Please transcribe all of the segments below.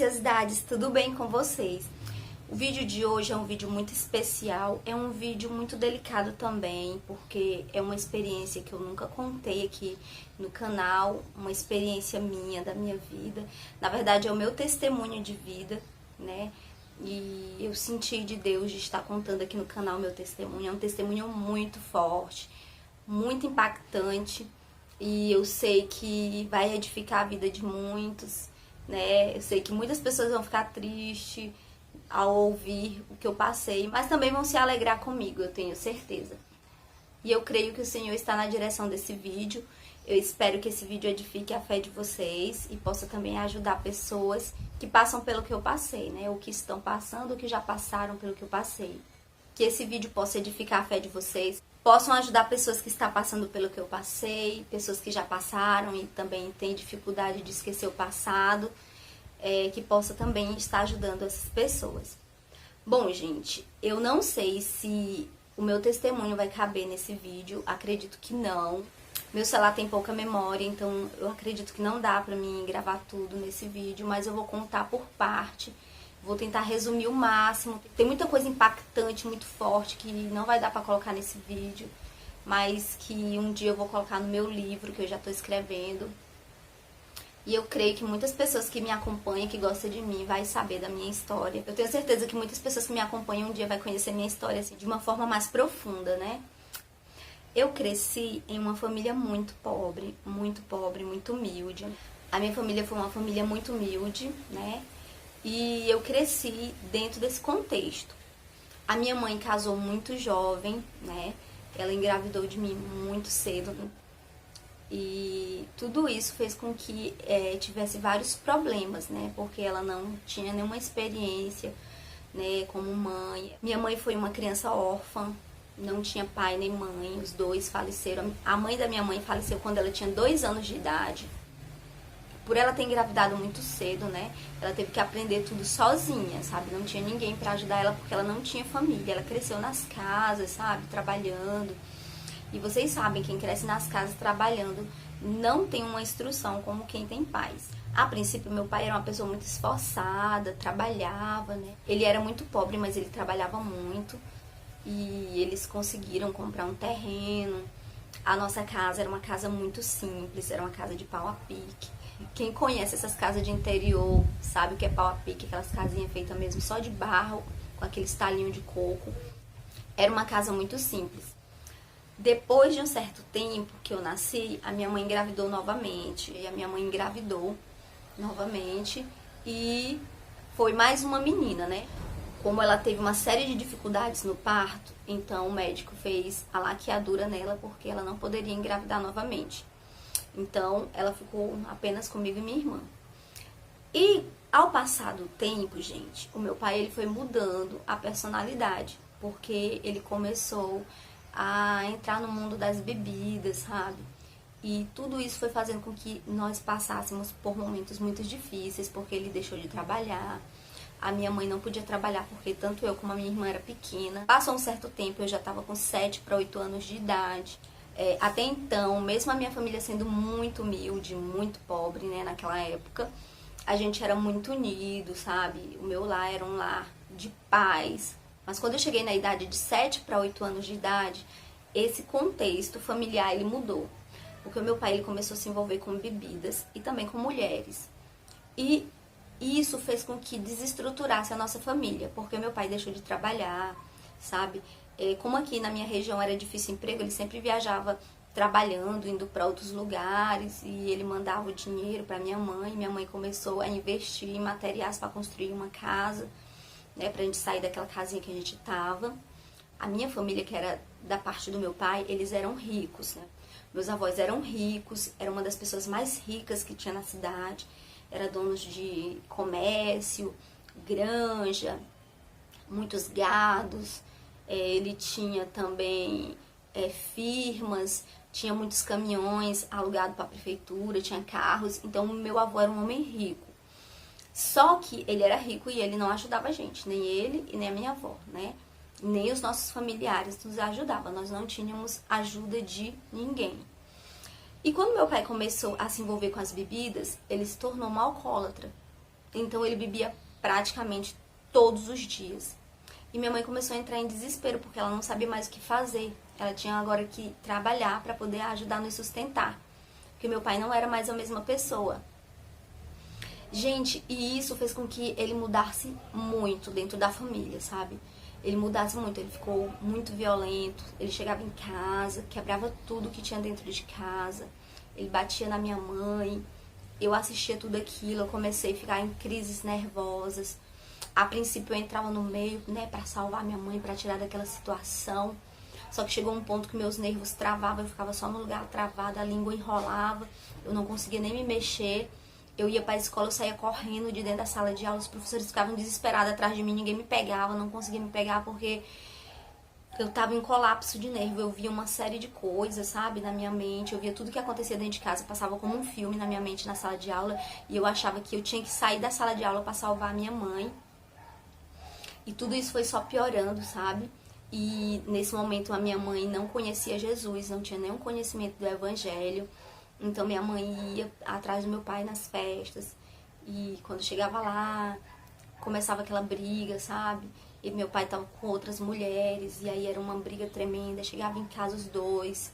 preciosidades, tudo bem com vocês? O vídeo de hoje é um vídeo muito especial, é um vídeo muito delicado também, porque é uma experiência que eu nunca contei aqui no canal, uma experiência minha, da minha vida. Na verdade é o meu testemunho de vida, né? E eu senti de Deus de estar contando aqui no canal meu testemunho. É um testemunho muito forte, muito impactante, e eu sei que vai edificar a vida de muitos, né? Eu sei que muitas pessoas vão ficar tristes ao ouvir o que eu passei, mas também vão se alegrar comigo, eu tenho certeza. E eu creio que o Senhor está na direção desse vídeo. Eu espero que esse vídeo edifique a fé de vocês e possa também ajudar pessoas que passam pelo que eu passei, né? Ou que estão passando, ou que já passaram pelo que eu passei. Que esse vídeo possa edificar a fé de vocês, possam ajudar pessoas que estão passando pelo que eu passei, pessoas que já passaram e também têm dificuldade de esquecer o passado, que possa também estar ajudando essas pessoas. Bom, gente, eu não sei se o meu testemunho vai caber nesse vídeo, acredito que não. Meu celular tem pouca memória, então eu acredito que não dá pra mim gravar tudo nesse vídeo, mas eu vou contar por parte. Vou tentar resumir o máximo. Tem muita coisa impactante, muito forte, que não vai dar pra colocar nesse vídeo, mas que um dia eu vou colocar no meu livro, que eu já tô escrevendo. E eu creio que muitas pessoas que me acompanham, que gostam de mim, vai saber da minha história. Eu tenho certeza que muitas pessoas que me acompanham um dia vai conhecer minha história assim, de uma forma mais profunda, né? Eu cresci em uma família muito pobre, muito humilde. A minha família foi uma família muito humilde, né? E eu cresci dentro desse contexto. A minha mãe casou muito jovem, né? Ela engravidou de mim muito cedo. E tudo isso fez com que tivesse vários problemas, né? Porque ela não tinha nenhuma experiência, né, como mãe. Minha mãe foi uma criança órfã, não tinha pai nem mãe, os dois faleceram. A mãe da minha mãe faleceu quando ela tinha 2 anos de idade. Por ela ter engravidado muito cedo, né? Ela teve que aprender tudo sozinha, sabe? Não tinha ninguém pra ajudar ela porque ela não tinha família. Ela cresceu nas casas, sabe? Trabalhando. E vocês sabem, quem cresce nas casas trabalhando não tem uma instrução como quem tem pais. A princípio, meu pai era uma pessoa muito esforçada, trabalhava, né? Ele era muito pobre, mas ele trabalhava muito. E eles conseguiram comprar um terreno. A nossa casa era uma casa muito simples, era uma casa de pau a pique. Quem conhece essas casas de interior sabe o que é pau a pique, aquelas casinhas feitas mesmo só de barro, com aqueles talinhos de coco. Era uma casa muito simples. Depois de um certo tempo que eu nasci, a minha mãe engravidou novamente. E a minha mãe engravidou novamente e foi mais uma menina, né? Como ela teve uma série de dificuldades no parto, então o médico fez a laqueadura nela porque ela não poderia engravidar novamente. Então ela ficou apenas comigo e minha irmã. E ao passar do tempo, gente, o meu pai ele foi mudando a personalidade, porque ele começou a entrar no mundo das bebidas, sabe? E tudo isso foi fazendo com que nós passássemos por momentos muito difíceis, porque ele deixou de trabalhar. A minha mãe não podia trabalhar porque tanto eu como a minha irmã era pequena. Passou um certo tempo, eu já estava com 7 para 8 anos de idade. Até então, mesmo a minha família sendo muito humilde, muito pobre, né, naquela época, a gente era muito unido, sabe? O meu lar era um lar de paz. Mas quando eu cheguei na idade de 7 para 8 anos de idade, esse contexto familiar ele mudou. Porque o meu pai ele começou a se envolver com bebidas e também com mulheres. E isso fez com que desestruturasse a nossa família, porque meu pai deixou de trabalhar, sabe? Como aqui na minha região era difícil emprego, ele sempre viajava trabalhando, indo para outros lugares, e ele mandava o dinheiro para minha mãe. Minha mãe começou a investir em materiais para construir uma casa, né, pra gente sair daquela casinha que a gente tava. A minha família, que era da parte do meu pai, eles eram ricos, né? Meus avós eram ricos, era uma das pessoas mais ricas que tinha na cidade, era donos de comércio, granja, muitos gados, ele tinha também firmas, tinha muitos caminhões alugados para a prefeitura, tinha carros, então meu avô era um homem rico. Só que ele era rico e ele não ajudava a gente, nem ele e nem a minha avó, né? Nem os nossos familiares nos ajudavam, nós não tínhamos ajuda de ninguém. E quando meu pai começou a se envolver com as bebidas, ele se tornou um alcoólatra. Então ele bebia praticamente todos os dias. E minha mãe começou a entrar em desespero porque ela não sabia mais o que fazer. Ela tinha agora que trabalhar para poder ajudar a nos sustentar. Porque meu pai não era mais a mesma pessoa. Gente, e isso fez com que ele mudasse muito dentro da família, sabe? Ele mudasse muito, ele ficou muito violento. Ele chegava em casa, quebrava tudo que tinha dentro de casa. Ele batia na minha mãe. Eu assistia tudo aquilo, eu comecei a ficar em crises nervosas. A princípio eu entrava no meio, né, pra salvar minha mãe, pra tirar daquela situação. Só que chegou um ponto que meus nervos travavam, eu ficava só no lugar travada, a língua enrolava, eu não conseguia nem me mexer. Eu ia pra escola, eu saía correndo de dentro da sala de aula, os professores ficavam desesperados atrás de mim, ninguém me pegava, não conseguia me pegar porque eu tava em colapso de nervo. Eu via uma série de coisas, sabe, na minha mente, eu via tudo que acontecia dentro de casa, passava como um filme na minha mente na sala de aula, e eu achava que eu tinha que sair da sala de aula pra salvar a minha mãe. E tudo isso foi só piorando, sabe? E nesse momento a minha mãe não conhecia Jesus, não tinha nenhum conhecimento do evangelho. Então minha mãe ia atrás do meu pai nas festas. E quando chegava lá, começava aquela briga, sabe? E meu pai tava com outras mulheres, e aí era uma briga tremenda. Chegava em casa os dois.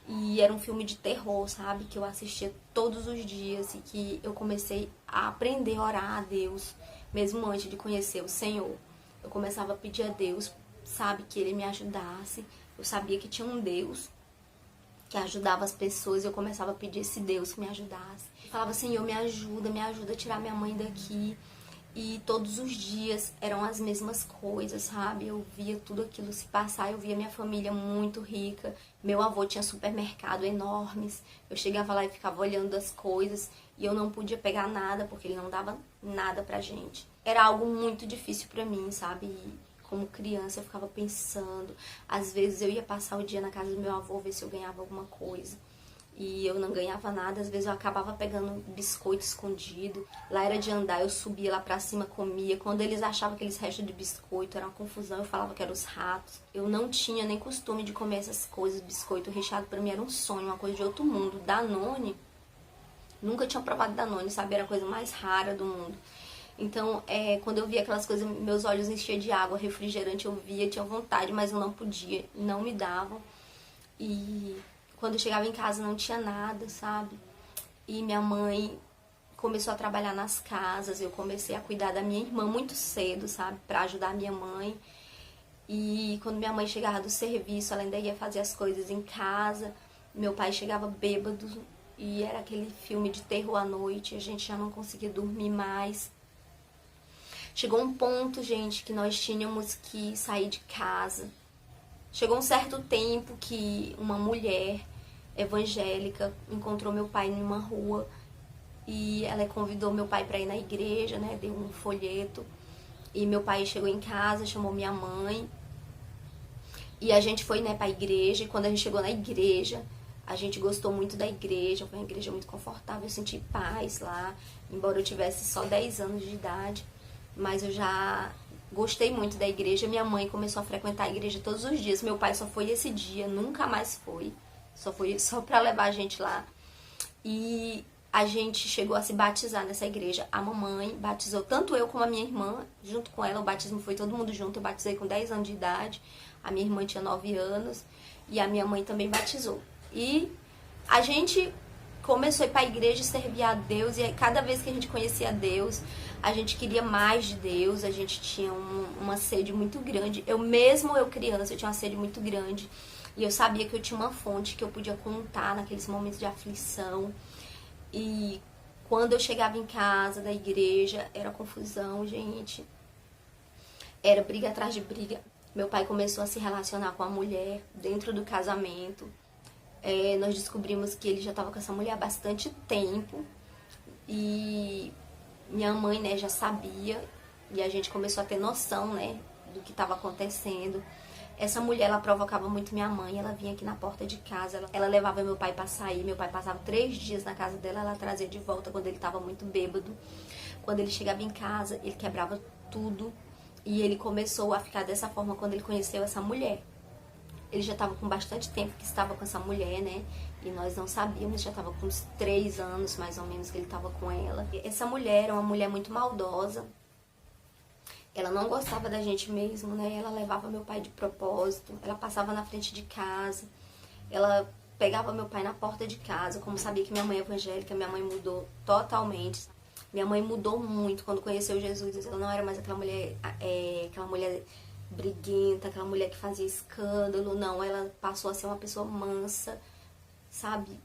E era um filme de terror, sabe? Que eu assistia todos os dias e que eu comecei a aprender a orar a Deus, mesmo antes de conhecer o Senhor. Eu começava a pedir a Deus, sabe, que Ele me ajudasse. Eu sabia que tinha um Deus que ajudava as pessoas, e eu começava a pedir esse Deus que me ajudasse. Eu falava, Senhor, me ajuda a tirar minha mãe daqui. E todos os dias eram as mesmas coisas, sabe? Eu via tudo aquilo se passar, eu via minha família muito rica. Meu avô tinha supermercado enormes. Eu chegava lá e ficava olhando as coisas e eu não podia pegar nada porque ele não dava nada pra gente. Era algo muito difícil pra mim, sabe? E como criança eu ficava pensando. Às vezes eu ia passar o dia na casa do meu avô ver se eu ganhava alguma coisa. E eu não ganhava nada, às vezes eu acabava pegando biscoito escondido. Lá era de andar, eu subia lá pra cima, comia. Quando eles achavam aqueles restos de biscoito, era uma confusão, eu falava que eram os ratos. Eu não tinha nem costume de comer essas coisas, biscoito recheado pra mim era um sonho, uma coisa de outro mundo. Danone, nunca tinha provado Danone, sabe? Era a coisa mais rara do mundo. Então, quando eu via aquelas coisas, meus olhos enchiam de água, refrigerante eu via, tinha vontade, mas eu não podia, não me davam. E quando eu chegava em casa não tinha nada, sabe? E minha mãe começou a trabalhar nas casas, eu comecei a cuidar da minha irmã muito cedo, sabe? Pra ajudar a minha mãe. E quando minha mãe chegava do serviço, ela ainda ia fazer as coisas em casa. Meu pai chegava bêbado e era aquele filme de terror à noite, a gente já não conseguia dormir mais. Chegou um ponto, gente, que nós tínhamos que sair de casa. Chegou um certo tempo que uma mulher evangélica encontrou meu pai numa rua e ela convidou meu pai para ir na igreja, né? Deu um folheto. E meu pai chegou em casa, chamou minha mãe. E a gente foi, né, pra igreja. E quando a gente chegou na igreja, a gente gostou muito da igreja. Foi uma igreja muito confortável, eu senti paz lá. Embora eu tivesse só 10 anos de idade. Mas eu já gostei muito da igreja. Minha mãe começou a frequentar a igreja todos os dias. Meu pai só foi esse dia, nunca mais foi. Só foi só pra levar a gente lá. E a gente chegou a se batizar nessa igreja. A mamãe batizou tanto eu como a minha irmã. Junto com ela, o batismo foi todo mundo junto. Eu batizei com 10 anos de idade. A minha irmã tinha 9 anos. E a minha mãe também batizou. E a gente começou a ir pra igreja e servir a Deus. E cada vez que a gente conhecia Deus, a gente queria mais de Deus. A gente tinha uma sede muito grande. Eu criança, eu tinha uma sede muito grande. E eu sabia que eu tinha uma fonte que eu podia contar naqueles momentos de aflição. E quando eu chegava em casa da igreja, era confusão, gente. Era briga atrás de briga. Meu pai começou a se relacionar com a mulher dentro do casamento. Nós descobrimos que ele já estava com essa mulher há bastante tempo. E minha mãe, né, já sabia. E a gente começou a ter noção, né, do que estava acontecendo. Essa mulher, ela provocava muito minha mãe. Ela vinha aqui na porta de casa, ela levava meu pai pra sair. Meu pai passava 3 dias na casa dela, ela trazia de volta quando ele estava muito bêbado. Quando ele chegava em casa, ele quebrava tudo. E ele começou a ficar dessa forma quando ele conheceu essa mulher. Ele já estava com bastante tempo que estava com essa mulher, né? E nós não sabíamos, já estava com uns 3 anos mais ou menos que ele estava com ela. Essa mulher era uma mulher muito maldosa. Ela não gostava da gente mesmo, né? Ela levava meu pai de propósito, ela passava na frente de casa, ela pegava meu pai na porta de casa, como sabia que minha mãe é evangélica, minha mãe mudou totalmente. Minha mãe mudou muito quando conheceu Jesus. Ela não era mais aquela mulher briguenta, aquela mulher que fazia escândalo, não. Ela passou a ser uma pessoa mansa, sabe?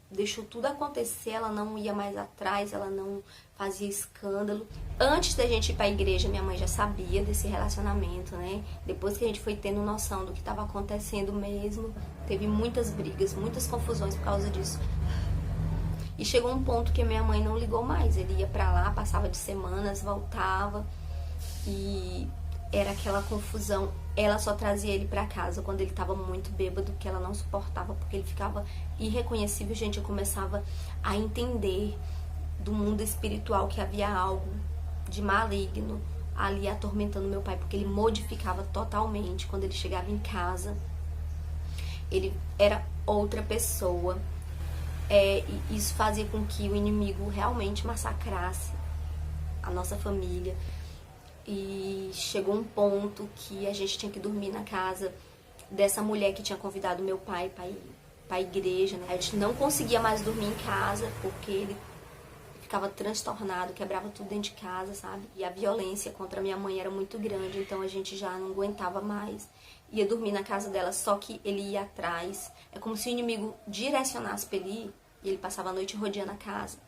Deixou tudo acontecer, ela não ia mais atrás, ela não fazia escândalo. Antes da gente ir pra igreja, minha mãe já sabia desse relacionamento, né? Depois que a gente foi tendo noção do que estava acontecendo mesmo, teve muitas brigas, muitas confusões por causa disso. E chegou um ponto que minha mãe não ligou mais. Ele ia pra lá, passava de semanas, voltava e era aquela confusão. Ela só trazia ele pra casa quando ele tava muito bêbado, que ela não suportava, porque ele ficava irreconhecível. Gente, eu começava a entender do mundo espiritual que havia algo de maligno ali atormentando meu pai, porque ele modificava totalmente quando ele chegava em casa. Ele era outra pessoa. E isso fazia com que o inimigo realmente massacrasse a nossa família. E chegou um ponto que a gente tinha que dormir na casa dessa mulher que tinha convidado meu pai para a igreja, né? A gente não conseguia mais dormir em casa porque ele ficava transtornado, quebrava tudo dentro de casa, sabe? E a violência contra minha mãe era muito grande, então a gente já não aguentava mais. Ia dormir na casa dela, só que ele ia atrás. É como se o inimigo direcionasse pra ele ir, e ele passava a noite rodeando a casa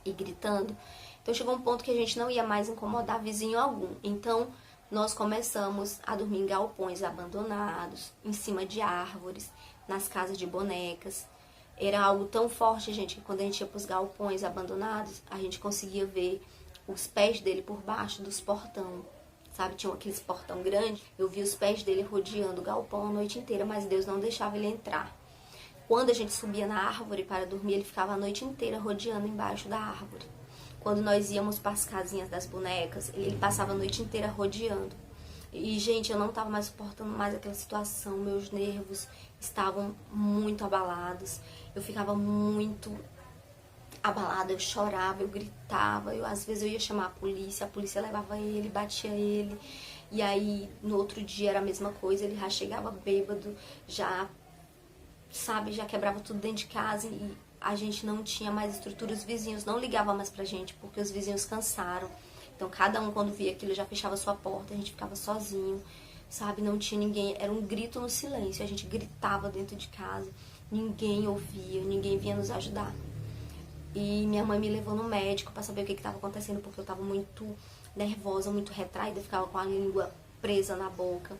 e gritando. Então chegou um ponto que a gente não ia mais incomodar vizinho algum. Então nós começamos a dormir em galpões abandonados, em cima de árvores, nas casas de bonecas. Era algo tão forte, gente, que quando a gente ia pros galpões abandonados, a gente conseguia ver os pés dele por baixo dos portão. Sabe, tinha aqueles portão grande. Eu vi os pés dele rodeando o galpão a noite inteira, mas Deus não deixava ele entrar. Quando a gente subia na árvore para dormir, ele ficava a noite inteira rodeando embaixo da árvore. Quando nós íamos para as casinhas das bonecas, ele passava a noite inteira rodeando. E, gente, eu não estava mais suportando mais aquela situação. Meus nervos estavam muito abalados. Eu ficava muito abalada, eu chorava, eu gritava. Às vezes eu ia chamar a polícia levava ele, batia ele. E aí, no outro dia era a mesma coisa, ele já chegava bêbado, já, sabe, já quebrava tudo dentro de casa e a gente não tinha mais estrutura, os vizinhos não ligavam mais pra gente, porque os vizinhos cansaram. Então cada um quando via aquilo já fechava sua porta, a gente ficava sozinho, sabe, não tinha ninguém, era um grito no silêncio, a gente gritava dentro de casa, ninguém ouvia, ninguém vinha nos ajudar. E minha mãe me levou no médico pra saber o que estava acontecendo, porque eu tava muito nervosa, muito retraída, ficava com a língua presa na boca,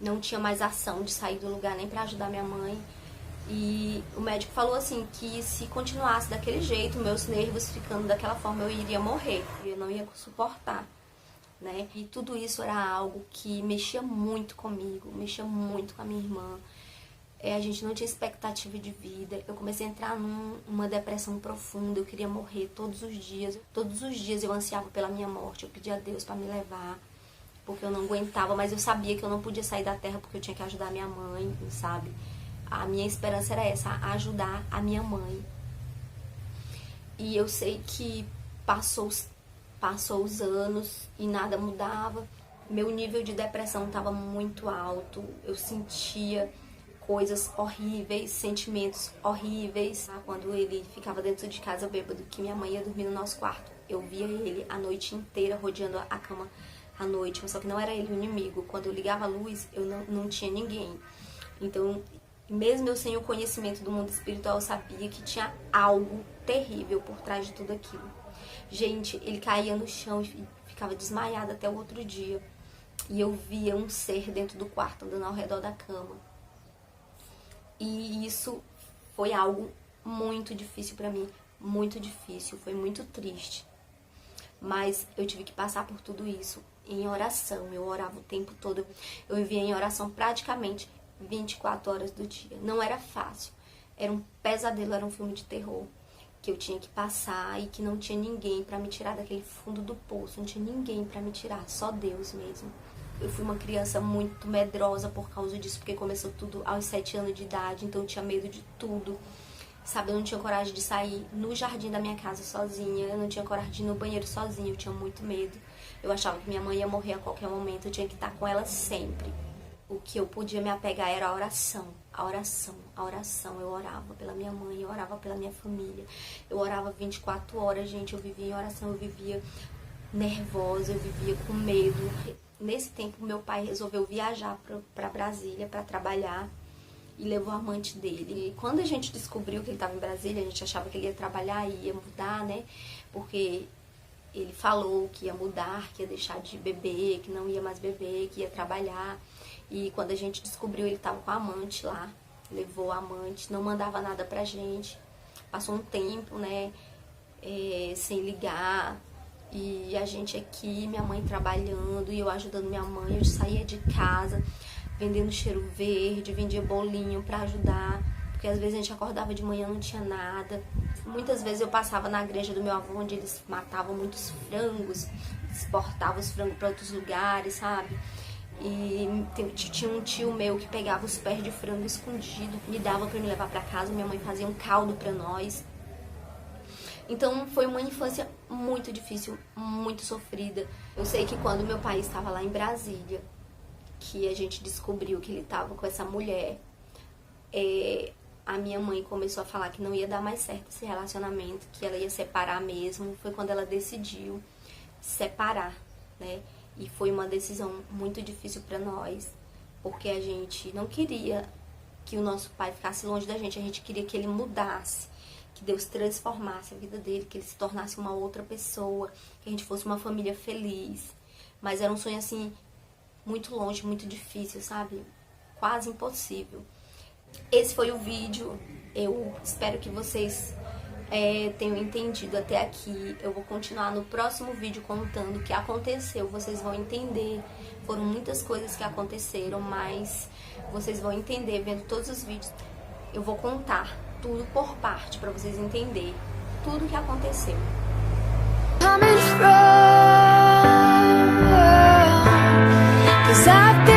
não tinha mais ação de sair do lugar nem pra ajudar minha mãe. E o médico falou assim, que se continuasse daquele jeito, meus nervos ficando daquela forma, eu iria morrer, eu não ia suportar, né? E tudo isso era algo que mexia muito comigo, mexia muito com a minha irmã. A gente não tinha expectativa de vida, eu comecei a entrar numa depressão profunda, eu queria morrer todos os dias. Todos os dias eu ansiava pela minha morte, eu pedia a Deus para me levar, porque eu não aguentava, mas eu sabia que eu não podia sair da terra porque eu tinha que ajudar minha mãe, sabe? A minha esperança era essa, ajudar a minha mãe. E eu sei que passou os anos e nada mudava. Meu nível de depressão estava muito alto. Eu sentia coisas horríveis, sentimentos horríveis. Quando ele ficava dentro de casa bêbado, que minha mãe ia dormir no nosso quarto, eu via ele a noite inteira rodeando a cama à noite. Só que não era ele o inimigo. Quando eu ligava a luz, eu não tinha ninguém. Então, mesmo eu sem o conhecimento do mundo espiritual, eu sabia que tinha algo terrível por trás de tudo aquilo. Gente, ele caía no chão e ficava desmaiado até o outro dia. E eu via um ser dentro do quarto, andando ao redor da cama. E isso foi algo muito difícil pra mim, muito difícil, foi muito triste. Mas eu tive que passar por tudo isso em oração, eu orava o tempo todo. Eu vivia em oração praticamente 24 horas do dia. Não era fácil. Era um pesadelo, era um filme de terror que eu tinha que passar e que não tinha ninguém pra me tirar daquele fundo do poço. Não tinha ninguém pra me tirar, só Deus mesmo. Eu fui uma criança muito medrosa por causa disso, porque começou tudo aos 7 anos de idade, então eu tinha medo de tudo. Sabe, eu não tinha coragem de sair no jardim da minha casa sozinha, eu não tinha coragem de ir no banheiro sozinha, eu tinha muito medo. Eu achava que minha mãe ia morrer a qualquer momento, eu tinha que estar com ela sempre. O que eu podia me apegar era a oração, a oração, a oração. Eu orava pela minha mãe, eu orava pela minha família. Eu orava 24 horas, gente, eu vivia em oração, eu vivia nervosa, eu vivia com medo. Nesse tempo, meu pai resolveu viajar para Brasília para trabalhar e levou a amante dele. E quando a gente descobriu que ele estava em Brasília, a gente achava que ele ia trabalhar e ia mudar, né? Porque ele falou que ia mudar, que ia deixar de beber, que não ia mais beber, que ia trabalhar. E quando a gente descobriu, ele estava com a amante lá, levou a amante, não mandava nada pra gente. Passou um tempo, né, sem ligar. E a gente aqui, minha mãe trabalhando e eu ajudando minha mãe. Eu saía de casa vendendo cheiro verde, vendia bolinho pra ajudar. Porque às vezes a gente acordava de manhã, não tinha nada. Muitas vezes eu passava na igreja do meu avô, onde eles matavam muitos frangos, exportavam os frangos para outros lugares, sabe? E tinha um tio meu que pegava os pés de frango escondido, me dava pra me levar pra casa, minha mãe fazia um caldo pra nós. Então foi uma infância muito difícil, muito sofrida. Eu sei que quando meu pai estava lá em Brasília, que a gente descobriu que ele estava com essa mulher, a minha mãe começou a falar que não ia dar mais certo esse relacionamento, que ela ia separar mesmo. Foi quando ela decidiu separar, né? E foi uma decisão muito difícil para nós, porque a gente não queria que o nosso pai ficasse longe da gente, a gente queria que ele mudasse, que Deus transformasse a vida dele, que ele se tornasse uma outra pessoa, que a gente fosse uma família feliz. Mas era um sonho assim, muito longe, muito difícil, sabe? Quase impossível. Esse foi o vídeo, eu espero que vocês tenham entendido até aqui. Eu vou continuar no próximo vídeo contando o que aconteceu, vocês vão entender. Foram muitas coisas que aconteceram, mas vocês vão entender vendo todos os vídeos. Eu vou contar tudo por parte para vocês entenderem tudo o que aconteceu. Coming from, 'cause I've